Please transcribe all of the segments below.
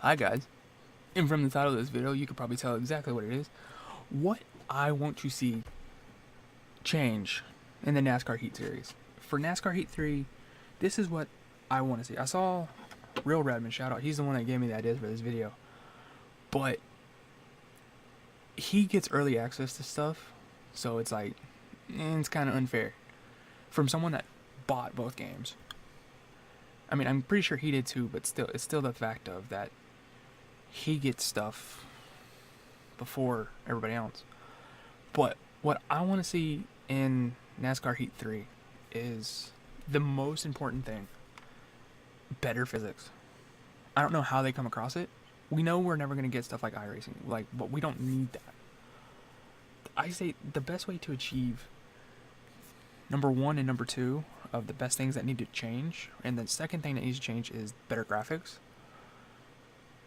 Hi guys, and from the title of this video you could probably tell exactly what it is. What I want to see change in the NASCAR Heat series. For NASCAR Heat 3, this is what I want to see. I saw Real Redman, shout out, he's the one that gave me the ideas for this video. But he gets early access to stuff, so it's like, it's kind of unfair. From someone that bought both games. I mean, I'm pretty sure he did too, but still, it's still the fact of that he gets stuff before everybody else. But what I want to see in NASCAR Heat 3 is the most important thing: better physics. I don't know how they come across it. We know we're never going to get stuff like iRacing, but we don't need that. I say the best way to achieve number one and number two of the best things that need to change, and the second thing that needs to change is better graphics.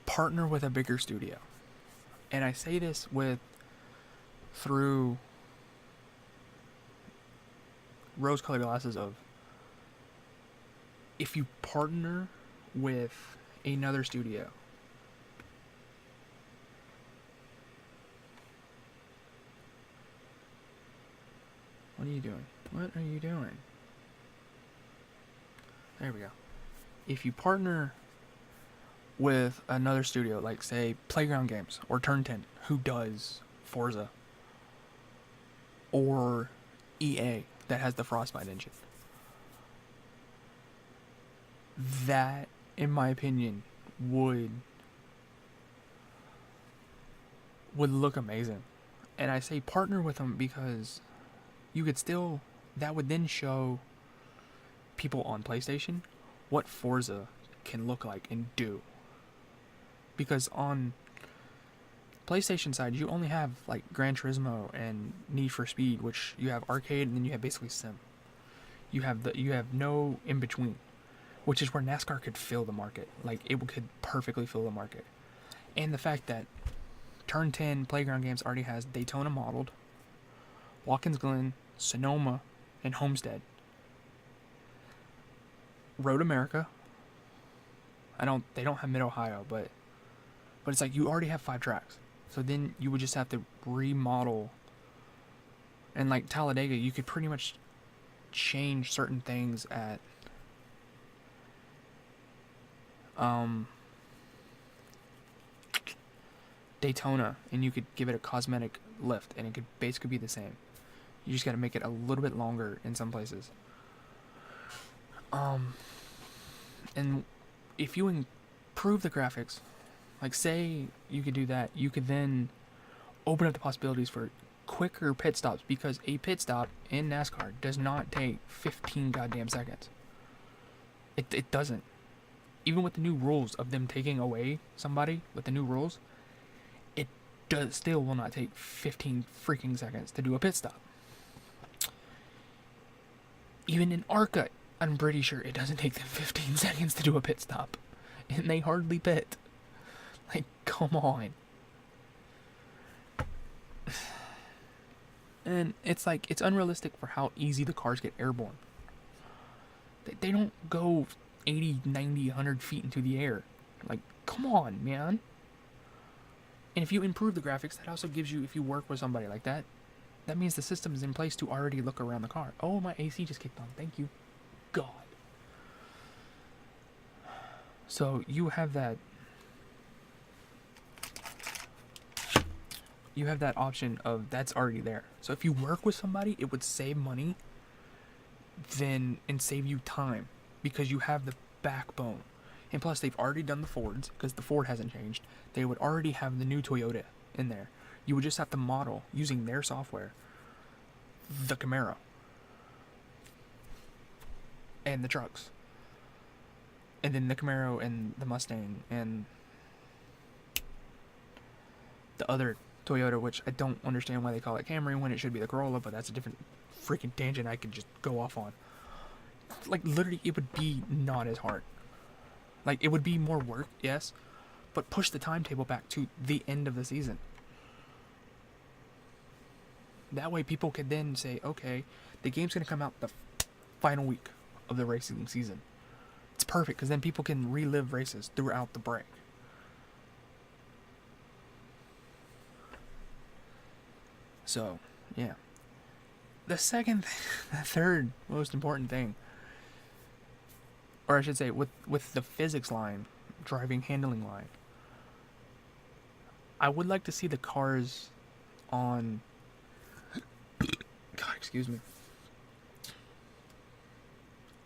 Partner with a bigger studio. And I say this through rose-colored glasses of, if you partner with another studio, what are you doing? What are you doing? There we go. If you partner with another studio, like say Playground Games or Turn 10, who does Forza, or EA that has the Frostbite engine, that, in my opinion, would look amazing. And I say partner with them because you could still, that would then show people on PlayStation what Forza can look like and do. Because on PlayStation side, you only have like Gran Turismo and Need for Speed, which you have arcade, and then you have basically sim. You have no in between, which is where NASCAR could fill the market. Like, it could perfectly fill the market. And the fact that Turn 10 Playground Games already has Daytona modeled, Watkins Glen, Sonoma, and Homestead. Road America. They don't have Mid Ohio, but it's like you already have 5 tracks. So then you would just have to remodel. And like Talladega, you could pretty much change certain things at Daytona, and you could give it a cosmetic lift, and it could basically be the same. You just got to make it a little bit longer in some places. And if you improve the graphics, like say you could do that, you could then open up the possibilities for quicker pit stops, because a pit stop in NASCAR does not take 15 goddamn seconds. It doesn't. Even with the new rules of them taking away somebody with the new rules, it still will not take 15 freaking seconds to do a pit stop. Even in ARCA, I'm pretty sure it doesn't take them 15 seconds to do a pit stop. And they hardly pit. Like, come on. And it's like, it's unrealistic for how easy the cars get airborne. They don't go 80, 90, 100 feet into the air. Like, come on, man. And if you improve the graphics, that also gives you, if you work with somebody like that, that means the system is in place to already look around the car. Oh, my AC just kicked on. Thank you, God. So you have that. You have that option of that's already there. So if you work with somebody, it would save money and save you time, because you have the backbone. And plus, they've already done the Fords, because the Ford hasn't changed. They would already have the new Toyota in there. You would just have to model, using their software, the Camaro and the trucks, and then the Camaro and the Mustang and the other Toyota, which I don't understand why they call it Camry when it should be the Corolla, but that's a different freaking tangent I could just go off on. Like, literally, it would be not as hard. Like, it would be more work, yes, but push the timetable back to the end of the season. That way people could then say, okay, the game's going to come out the final week of the racing season. It's perfect, because then people can relive races throughout the break. So, yeah. The third most important thing, or I should say, with the physics line, driving handling line, I would like to see the cars on, God, excuse me,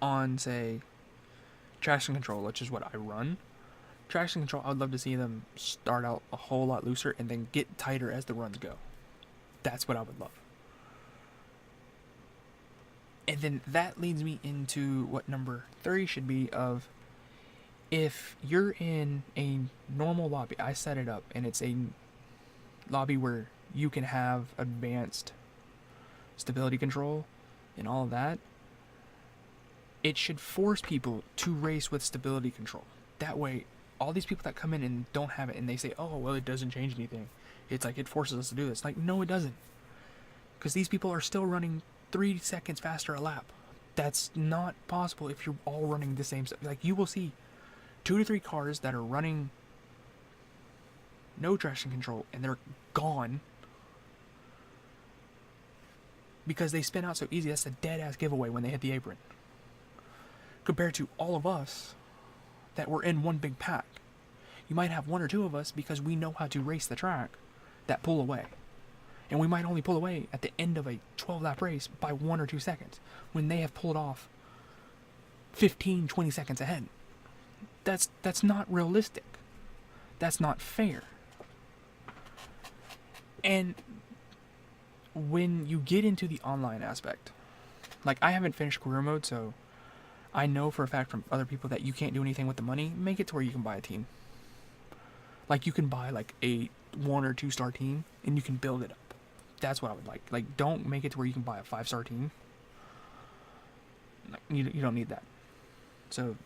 on, say, traction control, which is what I run. Traction control, I would love to see them start out a whole lot looser and then get tighter as the runs go. That's what I would love. And then that leads me into what number 3 should be of, if you're in a normal lobby, I set it up and it's a lobby where you can have advanced stability control and all of that, it should force people to race with stability control. That way, all these people that come in and don't have it and they say, oh, well, it doesn't change anything. It's like it forces us to do this. Like, no, it doesn't. Because these people are still running 3 seconds faster a lap. That's not possible if you're all running the same stuff. Like, you will see 2 to 3 cars that are running no traction control and they're gone because they spin out so easy. That's a dead-ass giveaway when they hit the apron. Compared to all of us that were in one big pack. You might have 1 or 2 of us because we know how to race the track that pull away. And we might only pull away at the end of a 12-lap race by 1 or 2 seconds when they have pulled off 15, 20 seconds ahead. That's not realistic. That's not fair. And when you get into the online aspect, like, I haven't finished career mode, so I know for a fact from other people that you can't do anything with the money. Make it to where you can buy a team. Like, you can buy like a 1 or 2 star team and you can build it up. That's what I would like. Like, don't make it to where you can buy a 5-star team. You don't need that. So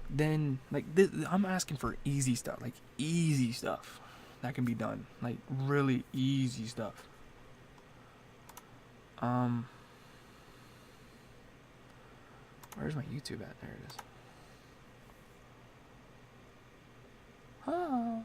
then, like, I'm asking for easy stuff. Like, easy stuff that can be done. Like, really easy stuff. Where's my YouTube at? There it is. Oh.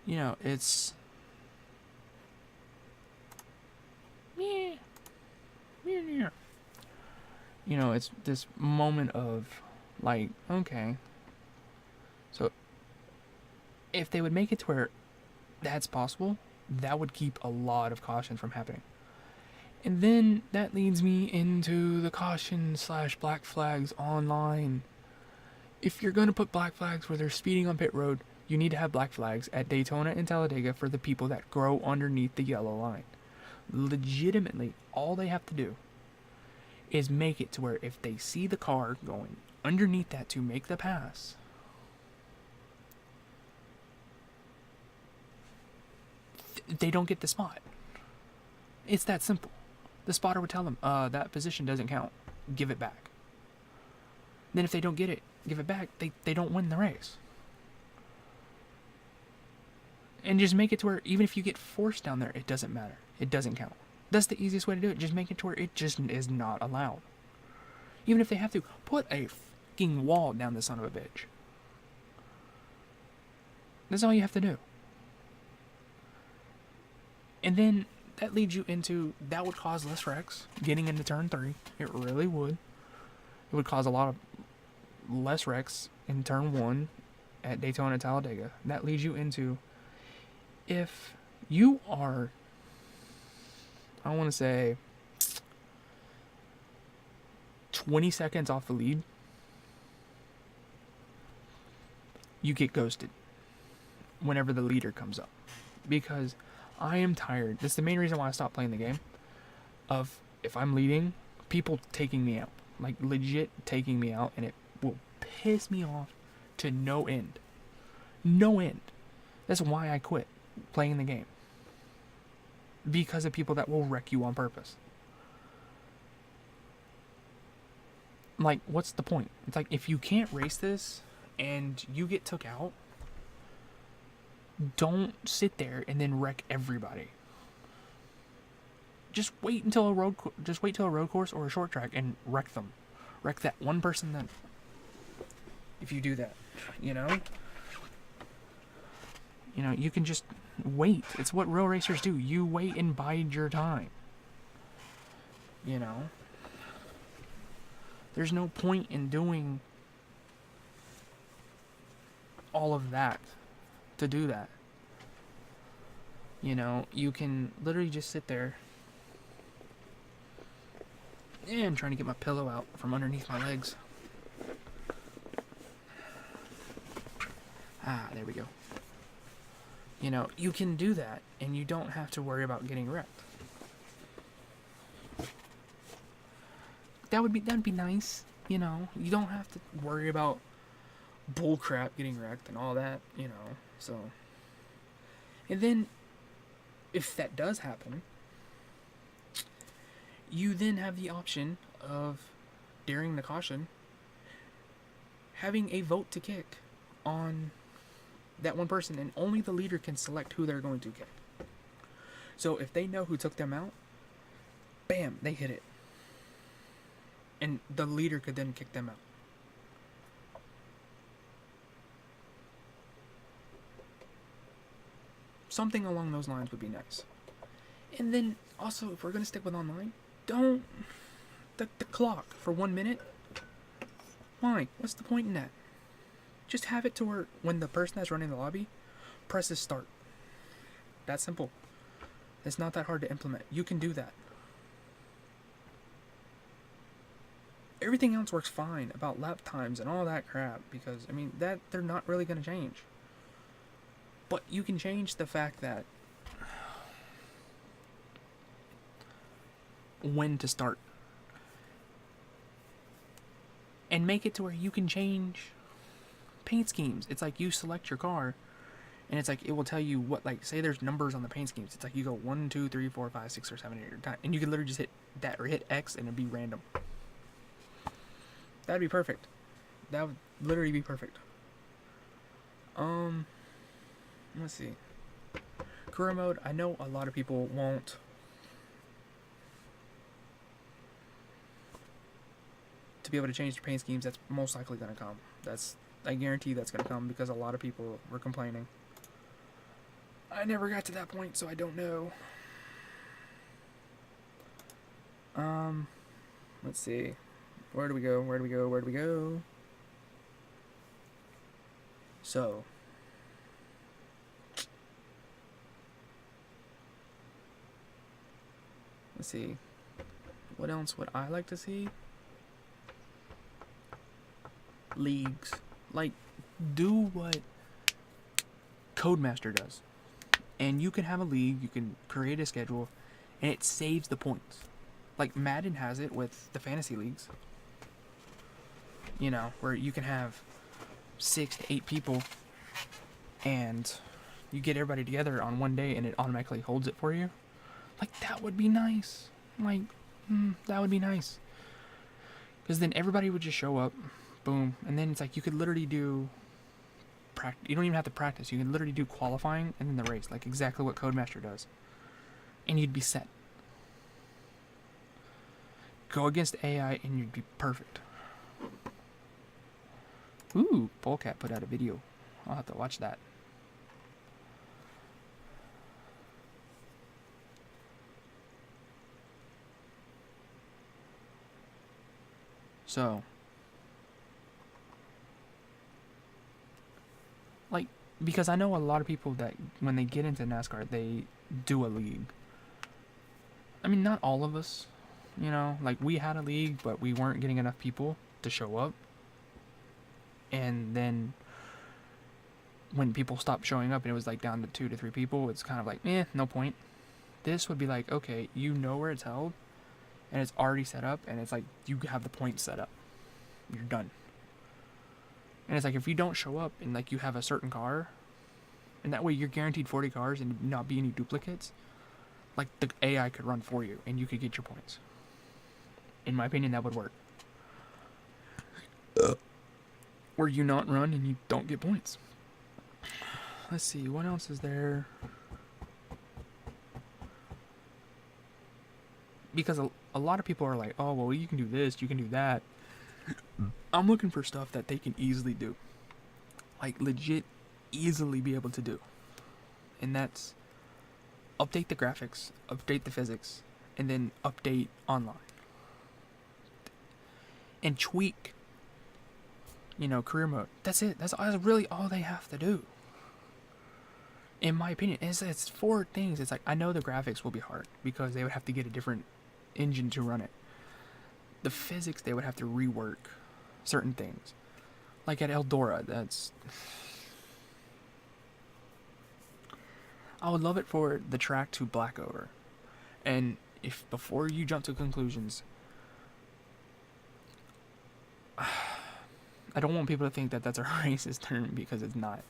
You know, it's you know, it's this moment of, like, okay, so if they would make it to where that's possible, that would keep a lot of caution from happening. And then that leads me into the caution / black flags online. If you're going to put black flags where they're speeding on pit road, you need to have black flags at Daytona and Talladega for the people that grow underneath the yellow line. Legitimately, all they have to do is make it to where if they see the car going underneath that to make the pass, they don't get the spot. It's that simple. The spotter would tell them, that position doesn't count. Give it back. Then if they don't get it, give it back, they don't win the race. And just make it to where even if you get forced down there, it doesn't matter. It doesn't count. That's the easiest way to do it. Just make it to where it just is not allowed. Even if they have to, put a fucking wall down the son of a bitch. That's all you have to do. And then that leads you into, that would cause less wrecks getting into turn 3. It really would. It would cause a lot of less wrecks in turn 1 at Daytona and Talladega. That leads you into, if you are, I want to say, 20 seconds off the lead, you get ghosted whenever the leader comes up. Because I am tired. That's the main reason why I stopped playing the game. Of, if I'm leading, people taking me out. Like, legit taking me out. And it will piss me off to no end. No end. That's why I quit playing the game. Because of people that will wreck you on purpose. Like, what's the point? It's like, if you can't race this, and you get took out, don't sit there and then wreck everybody. Just wait till a road course or a short track and wreck them. Wreck that one person that. If you do that, you know, you can just wait. It's what real racers do. You wait and bide your time. You know, there's no point in doing all of that to do that. You know, you can literally just sit there and trying to get my pillow out from underneath my legs. There we go. You know, you can do that, and you don't have to worry about getting wrecked. That'd be nice, you know. You don't have to worry about bullcrap getting wrecked and all that, you know. So, and then, if that does happen, you then have the option of, during the caution, having a vote to kick on that one person, and only the leader can select who they're going to kick. So if they know who took them out, bam, they hit it. And the leader could then kick them out. Something along those lines would be nice. And then also, if we're going to stick with online, don't the clock for 1 minute. Why? What's the point in that? Just have it to where when the person that's running the lobby presses start. That's simple. It's not that hard to implement. You can do that. Everything else works fine about lap times and all that crap, because I mean that they're not really going to change. But you can change the fact that when to start, and make it to where you can change paint schemes. It's like you select your car, and it's like it will tell you what, like, say there's numbers on the paint schemes. It's like you go 1, 2, 3, 4, 5, 6, or 7, 8 at a time, and you can literally just hit that or hit X, and it'd be random. That'd be perfect. That would literally be perfect. Let's see. Career mode. I know a lot of people won't. To be able to change their paint schemes, that's most likely going to come. I guarantee that's going to come, because a lot of people were complaining. I never got to that point, so I don't know. Let's see. Where do we go? So, let's see. What else would I like to see? Leagues. Like, do what Codemaster does. And you can have a league, you can create a schedule, and it saves the points. Like Madden has it with the fantasy leagues. You know, where you can have 6 to 8 people, and you get everybody together on one day, and it automatically holds it for you. Like, that would be nice. Like, that would be nice. Because then everybody would just show up, boom, and then it's like you could literally do you don't even have to practice. You can literally do qualifying and then the race, like exactly what Codemaster does, and you'd be set. Go against AI and you'd be perfect. Ooh, Polecat put out a video. I'll have to watch that. So, like, because I know a lot of people that when they get into NASCAR, they do a league. I mean, not all of us, you know, like we had a league, but we weren't getting enough people to show up. And then when people stopped showing up and it was like down to 2 to 3 people, it's kind of like, no point. This would be like, okay, you know where it's held, and it's already set up, and it's like you have the points set up. You're done. And it's like if you don't show up and like you have a certain car, and that way you're guaranteed 40 cars and not be any duplicates, like the AI could run for you and you could get your points. In my opinion, that would work. or you not run and you don't get points. Let's see, what else is there? Because a lot of people are like, oh, well, you can do this, you can do that. I'm looking for stuff that they can easily do. Like, legit easily be able to do. And that's update the graphics, update the physics, and then update online. And tweak, career mode. That's it. That's really all they have to do. In my opinion, it's 4 things. It's like, I know the graphics will be hard because they would have to get a different engine to run it. The physics, they would have to rework certain things. Like at Eldora, I would love it for the track to black over. And if before you jump to conclusions, I don't want people to think that that's a racist term because it's not.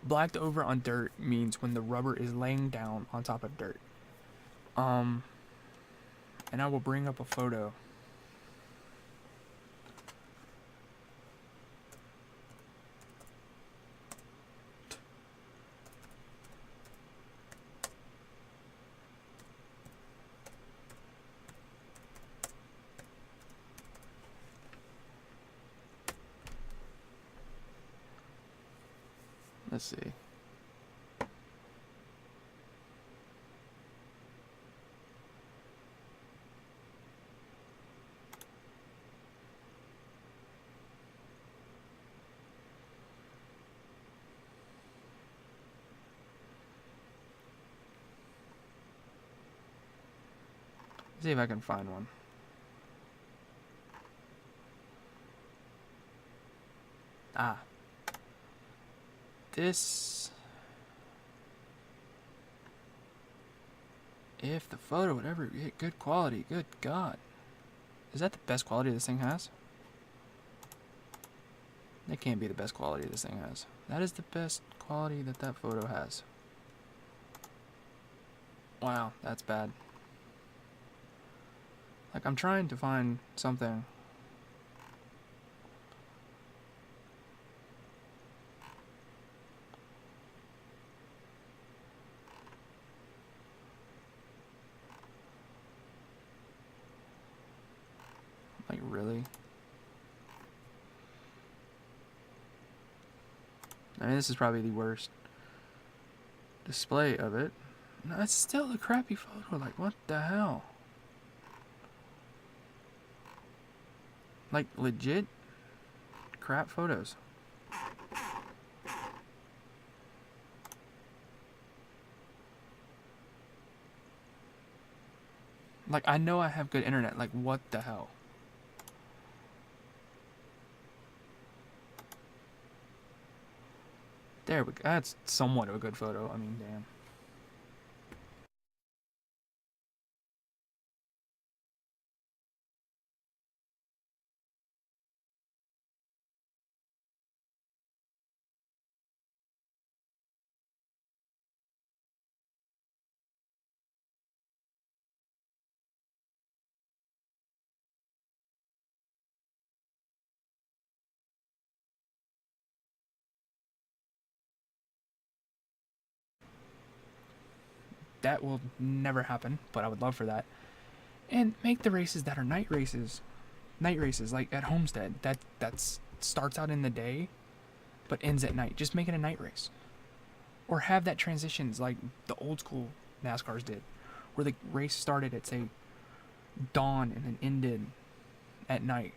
Blacked over on dirt means when the rubber is laying down on top of dirt. And I will bring up a photo. Let's see. See if I can find one. This, if the photo would ever get good quality, good God. Is that the best quality this thing has? That can't be the best quality this thing has. That is the best quality that photo has. Wow, that's bad. Like, I'm trying to find something. Like, really? I mean, this is probably the worst display of it. No, it's still a crappy photo. Like, what the hell? Like, legit crap photos. Like, I know I have good internet. Like, what the hell? There we go. That's somewhat of a good photo. I mean, damn. That will never happen, but I would love for that. And make the races that are night races. Night races, like at Homestead. That starts out in the day, but ends at night. Just make it a night race. Or have that transitions like the old school NASCARs did. Where the race started at, say, dawn and then ended at night.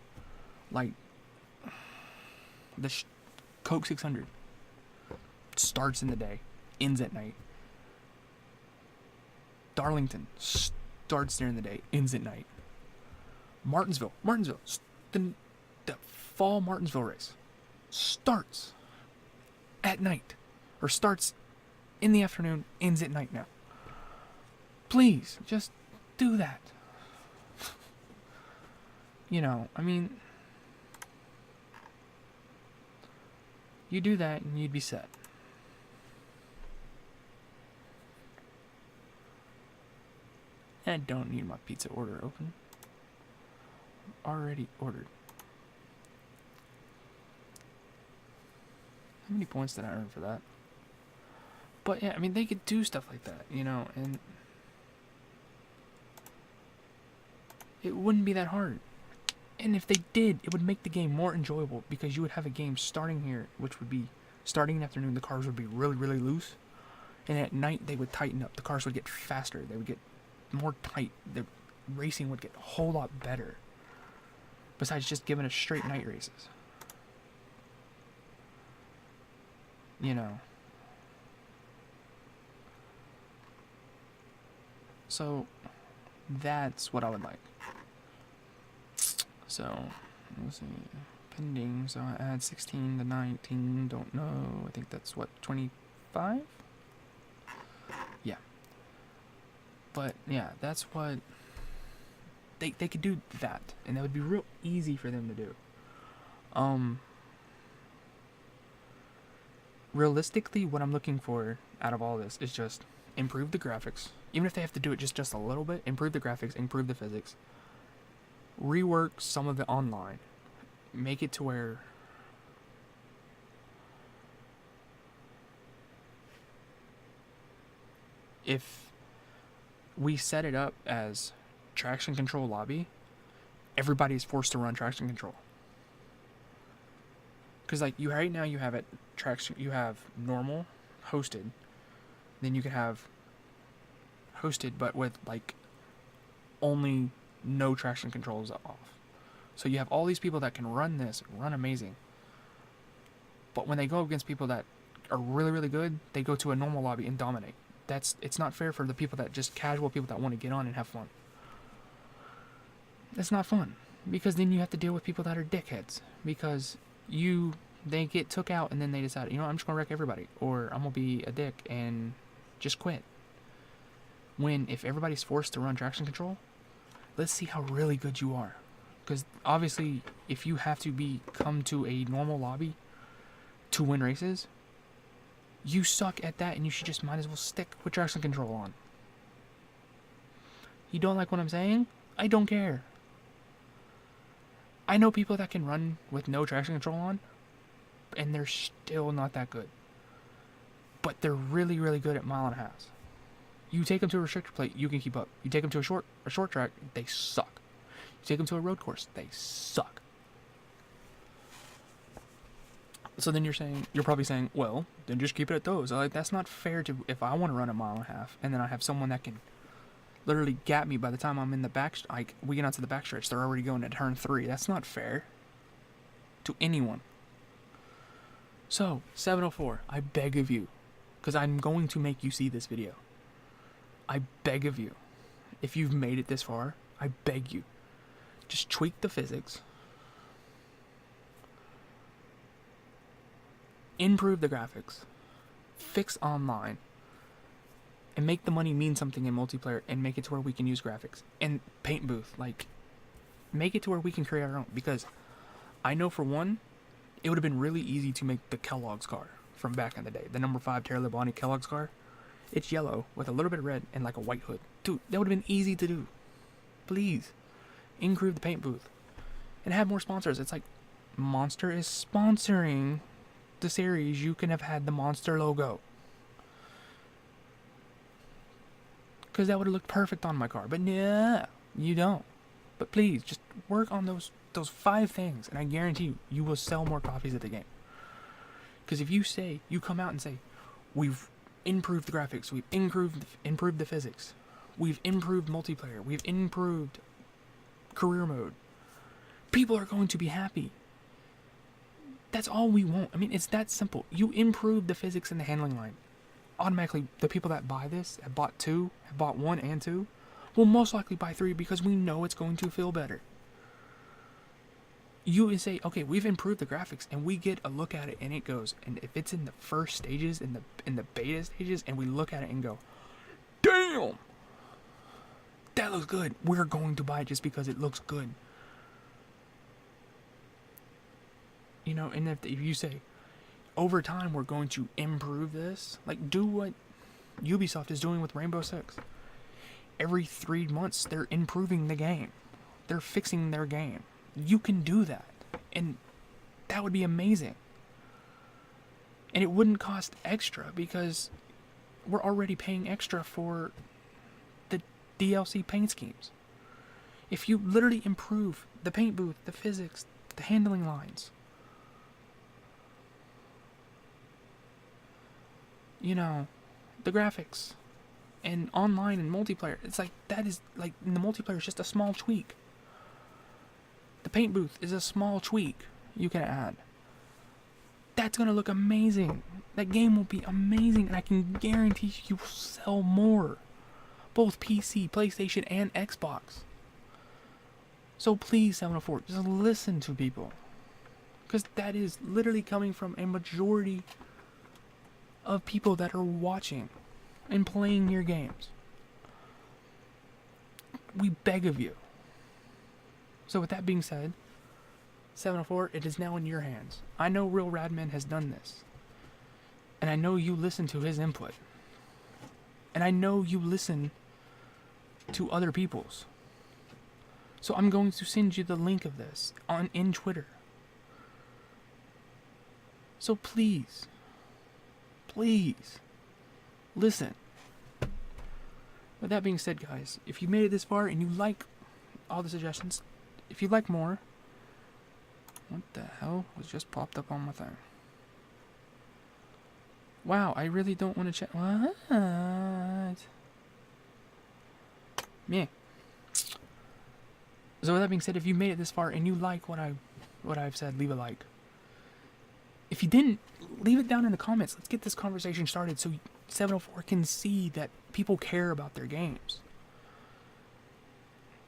Like the Coke 600 starts in the day, ends at night. Darlington starts during the day, ends at night. Martinsville, the fall Martinsville race starts at night, or starts in the afternoon, ends at night now. Please, just do that. I mean, you do that and you'd be set. I don't need my pizza order open. Already ordered. How many points did I earn for that? But yeah, I mean, they could do stuff like that, you know, and it wouldn't be that hard. And if they did, it would make the game more enjoyable, because you would have a game starting here, which would be starting in the afternoon, the cars would be really, really loose. And at night, they would tighten up. The cars would get faster. They would get more tight. The racing would get a whole lot better. Besides just giving us straight night races. You know. So, that's what I would like. So, let's see. Pending. So I add 16 to 19. Don't know. I think that's what, 25? Yeah. But, yeah, that's what... They could do that. And that would be real easy for them to do. Realistically, what I'm looking for out of all this is just improve the graphics. Even if they have to do it just a little bit, improve the graphics, improve the physics. Rework some of it online. Make it to where if we set it up as traction control lobby, everybody is forced to run traction control. Because like you right now, you have it traction. You have normal, hosted. Then you can have hosted, but with like only no traction controls off. So you have all these people that can run this, run amazing. But when they go against people that are really, really good, they go to a normal lobby and dominate. It's not fair for the people that just casual people that want to get on and have fun. It's not fun, because then you have to deal with people that are dickheads, because they get took out and then they decide, you know, I'm just gonna wreck everybody, or I'm gonna be a dick and just quit. When if everybody's forced to run traction control, let's see how really good you are. Because obviously, if you have to come to a normal lobby to win races, you suck at that, and you should just might as well stick with traction control on. You don't like what I'm saying? I don't care. I know people that can run with no traction control on, and they're still not that good. But they're really, really good at mile and a half. You take them to a restrictor plate, you can keep up. You take them to a short track, they suck. You take them to a road course, they suck. So then you're probably saying, well, then just keep it at those. Like, that's not fair to, if I want to run a mile and a half, and then I have someone that can literally gap me by the time I'm in the back, like, we get onto the backstretch, they're already going to turn 3. That's not fair to anyone. So, 704, I beg of you, because I'm going to make you see this video. I beg of you, if you've made it this far, I beg you, just tweak the physics, improve the graphics, fix online, and make the money mean something in multiplayer, and make it to where we can use graphics. And paint booth, like, make it to where we can create our own. Because I know for one, it would have been really easy to make the Kellogg's car from back in the day. The number 5 Terry Labonte Kellogg's car. It's yellow with a little bit of red and like a white hood. Dude, that would have been easy to do. Please, improve the paint booth. And have more sponsors. It's like, Monster is sponsoring the series. You can have had the Monster logo. Because that would have looked perfect on my car. But no, you don't. But please, just work on those 5 things, and I guarantee you will sell more copies of the game. Because if you come out and say, we've improved the graphics, we've improved the physics, we've improved multiplayer, we've improved career mode, people are going to be happy. That's all we want. I mean, it's that simple. You improve the physics and the handling line. Automatically, the people that buy this, have bought 1 and 2, will most likely buy 3, because we know it's going to feel better. You would say, okay, we've improved the graphics, and we get a look at it, and it goes, and if it's in the first stages, in the beta stages, and we look at it and go, damn, that looks good, we're going to buy it just because it looks good. You know, and if you say, over time, we're going to improve this, like, do what Ubisoft is doing with Rainbow Six. Every 3 months, they're improving the game. They're fixing their game. You can do that, and that would be amazing. And it wouldn't cost extra because we're already paying extra for the DLC paint schemes. If you literally improve the paint booth, the physics, the handling lines, you know, the graphics, and online and multiplayer, it's like, that is, like, in the multiplayer is just a small tweak. The paint booth is a small tweak you can add. That's gonna look amazing. That game will be amazing, and I can guarantee you will sell more. Both PC, PlayStation, and Xbox. So please, 704, just listen to people. Because that is literally coming from a majority of people that are watching and playing your games. We beg of you. So with that being said, 704, it is now in your hands. I know Real Radman has done this. And I know you listen to his input. And I know you listen to other people's. So I'm going to send you the link of this in Twitter. So please, listen. With that being said, guys, if you made it this far and you like all the suggestions, if you like more, what the hell was just popped up on my thing? Wow, I really don't want to check. What? Yeah. So with that being said, if you made it this far and you like what I've said, leave a like. If you didn't, leave it down in the comments. Let's get this conversation started so 704 can see that people care about their games.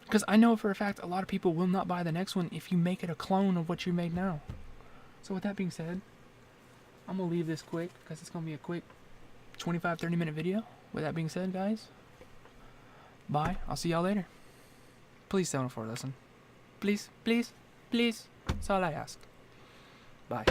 Because I know for a fact a lot of people will not buy the next one if you make it a clone of what you made now. So with that being said, I'm going to leave this quick because it's going to be a quick 25-30 minute video. With that being said, guys, bye. I'll see y'all later. Please, 704, listen. Please. That's all I ask. Bye.